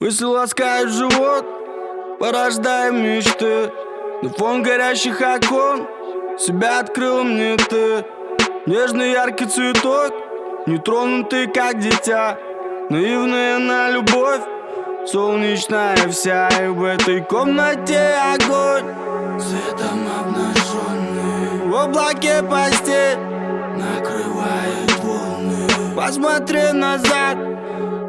Мысли ласкают живот, порождая мечты. На фон горящих окон себя открыл мне ты. Нежный яркий цветок, нетронутый как дитя. Наивная на любовь, солнечная вся. И в этой комнате огонь, светом обнаженный, в облаке постель накрывает волны. Посмотри назад,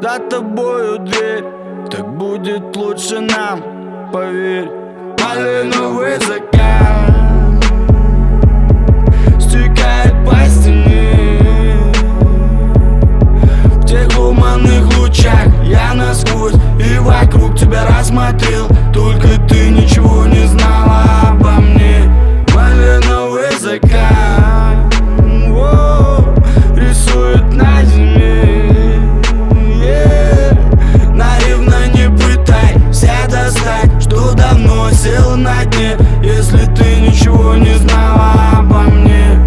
за тобою дверь. Так будет лучше нам, поверь. Малиновый закат стекает по стене. В тех луманных лучах я насквозь и вокруг тебя рассмотрел. Только ты ничего не знала обо мне. Малиновый закат рисует на зиме. Наивно не пытайся достать, что давно сел на дне. Если ты ничего не знала обо мне.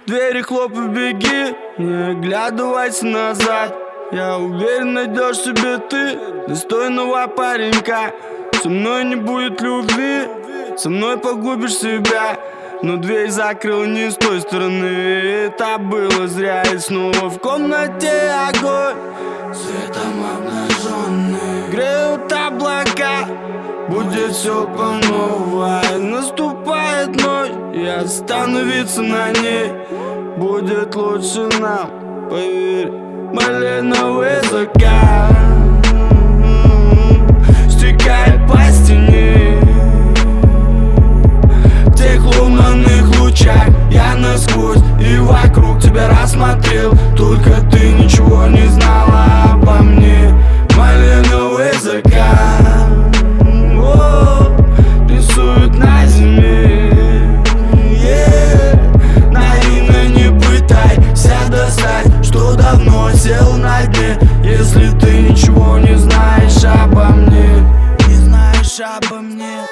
Двери хлопай, беги, не оглядывайся назад. Я уверен, найдешь себе ты достойного паренька. Со мной не будет любви, со мной погубишь себя. Но дверь закрыл не с той стороны, это было зря. И снова в комнате огонь, Светом обнаженный, греют облака. Будет все по новой. Наступает ночь, и остановиться на ней будет лучше нам, поверь. Малиновый закат стекает по стене. В тех луманных лучах я насквозь и вокруг тебя рассмотрел. Только ты ничего не знала обо мне. Малиновый закат рисует на зиме. Наивно не пытайся достать, что давно сел на дне. Если ты ничего не знаешь обо мне, не знаешь обо мне.